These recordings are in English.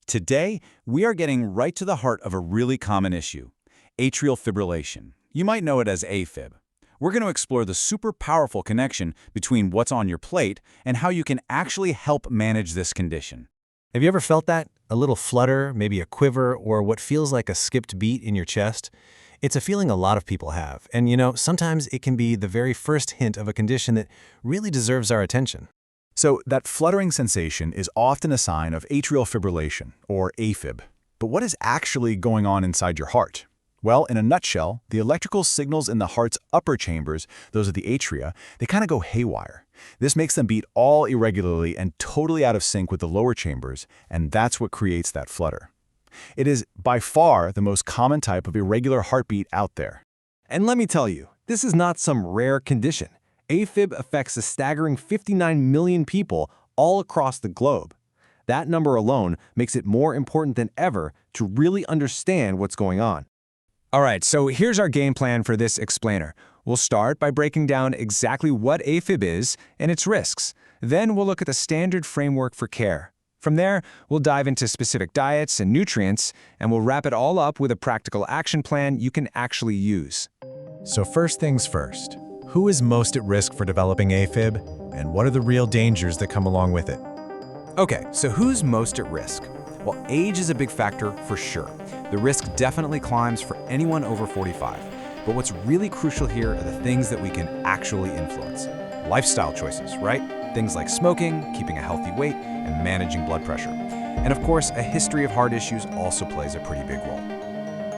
Today, we are getting right to the heart of a really common issue, atrial fibrillation. You might know it as AFib. We're going to explore the super powerful connection between what's on your plate and how you can actually help manage this condition. Have you ever felt that? A little flutter, maybe a quiver, or what feels like a skipped beat in your chest? It's a feeling a lot of people have, and sometimes it can be the very first hint of a condition that really deserves our attention. So that fluttering sensation is often a sign of atrial fibrillation, or AFib. But what is actually going on inside your heart? Well, in a nutshell, the electrical signals in the heart's upper chambers, those are the atria, they kind of go haywire. This makes them beat all irregularly and totally out of sync with the lower chambers, and that's what creates that flutter. It is by far the most common type of irregular heartbeat out there. And let me tell you, this is not some rare condition. AFib affects a staggering 59 million people all across the globe. That number alone makes it more important than ever to really understand what's going on. All right, so here's our game plan for this explainer. We'll start by breaking down exactly what AFib is and its risks. Then we'll look at the standard framework for care. From there, we'll dive into specific diets and nutrients, and we'll wrap it all up with a practical action plan you can actually use. So first things first, who is most at risk for developing AFib, and what are the real dangers that come along with it? Okay, so who's most at risk? Well, age is a big factor for sure. The risk definitely climbs for anyone over 45. But what's really crucial here are the things that we can actually influence. Lifestyle choices, right? Things like smoking, keeping a healthy weight, and managing blood pressure. And of course, a history of heart issues also plays a pretty big role.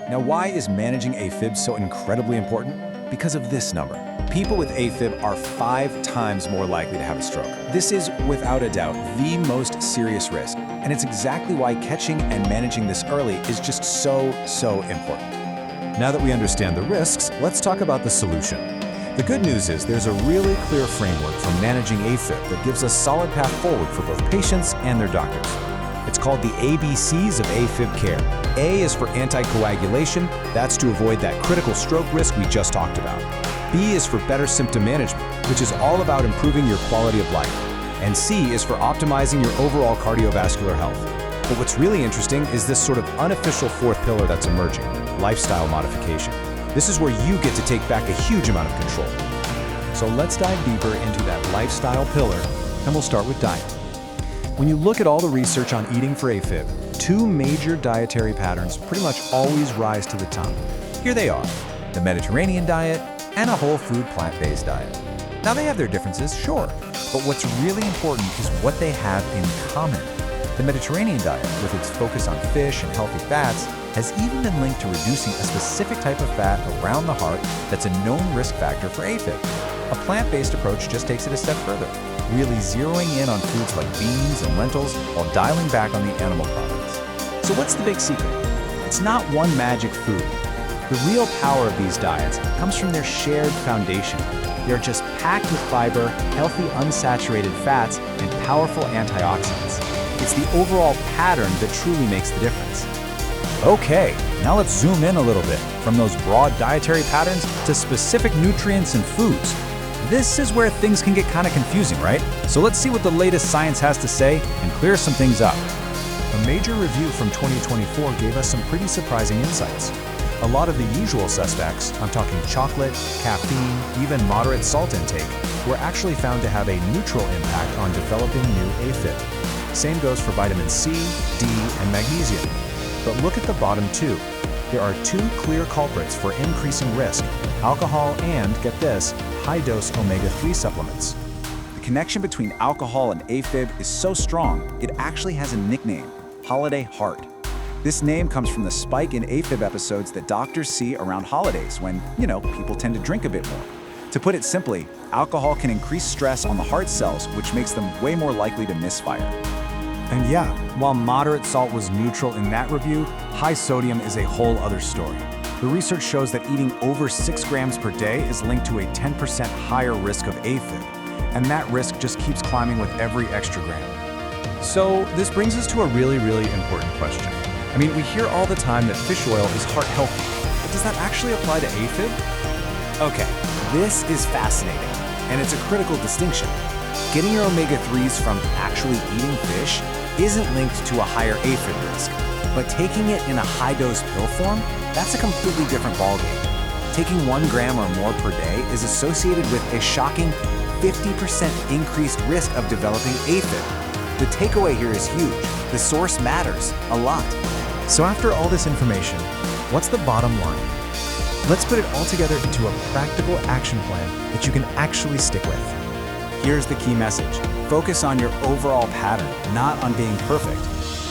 Now, why is managing AFib so incredibly important? Because of this number. People with AFib are 5 times more likely to have a stroke. This is, without a doubt, the most serious risk, and it's exactly why catching and managing this early is just so important. Now that we understand the risks, let's talk about the solution. The good news is there's a really clear framework for managing AFib that gives a solid path forward for both patients and their doctors. It's called the ABCs of AFib care. A is for anticoagulation. That's to avoid that critical stroke risk we just talked about. B is for better symptom management, which is all about improving your quality of life. And C is for optimizing your overall cardiovascular health. But what's really interesting is this sort of unofficial fourth pillar that's emerging, lifestyle modification. This is where you get to take back a huge amount of control. So let's dive deeper into that lifestyle pillar, and we'll start with diet. When you look at all the research on eating for AFib, 2 major dietary patterns pretty much always rise to the top. Here they are, the Mediterranean diet and a whole food plant-based diet. Now they have their differences, sure, but what's really important is what they have in common. The Mediterranean diet, with its focus on fish and healthy fats, has even been linked to reducing a specific type of fat around the heart that's a known risk factor for AFib. A plant-based approach just takes it a step further, really zeroing in on foods like beans and lentils while dialing back on the animal products. So what's the big secret? It's not one magic food. The real power of these diets comes from their shared foundation. They're just packed with fiber, healthy unsaturated fats, and powerful antioxidants. It's the overall pattern that truly makes the difference. Okay, now let's zoom in a little bit, from those broad dietary patterns to specific nutrients and foods. This is where things can get kind of confusing, right? So let's see what the latest science has to say and clear some things up. A major review from 2024 gave us some pretty surprising insights. A lot of the usual suspects, I'm talking chocolate, caffeine, even moderate salt intake, were actually found to have a neutral impact on developing new AFib. Same goes for vitamin C, D, and magnesium. But look at the bottom 2. There are 2 clear culprits for increasing risk: alcohol and, get this, high-dose omega-3 supplements. The connection between alcohol and AFib is so strong, it actually has a nickname, holiday heart. This name comes from the spike in AFib episodes that doctors see around holidays when, people tend to drink a bit more. To put it simply, alcohol can increase stress on the heart cells, which makes them way more likely to misfire. And yeah, while moderate salt was neutral in that review, high sodium is a whole other story. The research shows that eating over 6 grams per day is linked to a 10% higher risk of AFib, and that risk just keeps climbing with every extra gram. So this brings us to a really important question. I mean, we hear all the time that fish oil is heart healthy, but does that actually apply to AFib? Okay, this is fascinating, and it's a critical distinction. Getting your omega-3s from actually eating fish isn't linked to a higher AFib risk. But taking it in a high-dose pill form, that's a completely different ballgame. Taking 1 gram or more per day is associated with a shocking 50% increased risk of developing AFib. The takeaway here is huge. The source matters a lot. So after all this information, what's the bottom line? Let's put it all together into a practical action plan that you can actually stick with. Here's the key message. Focus on your overall pattern, not on being perfect.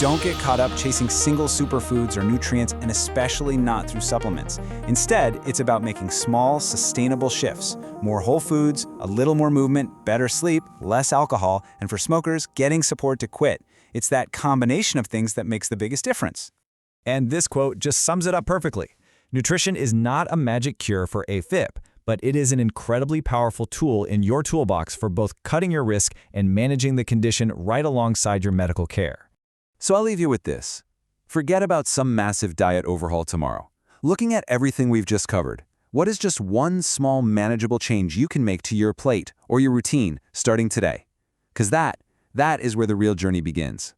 Don't get caught up chasing single superfoods or nutrients, and especially not through supplements. Instead, it's about making small, sustainable shifts. More whole foods, a little more movement, better sleep, less alcohol, and for smokers, getting support to quit. It's that combination of things that makes the biggest difference. And this quote just sums it up perfectly. Nutrition is not a magic cure for AFib, but it is an incredibly powerful tool in your toolbox for both cutting your risk and managing the condition right alongside your medical care. So I'll leave you with this. Forget about some massive diet overhaul tomorrow. Looking at everything we've just covered, what is just one small manageable change you can make to your plate or your routine starting today? Because that is where the real journey begins.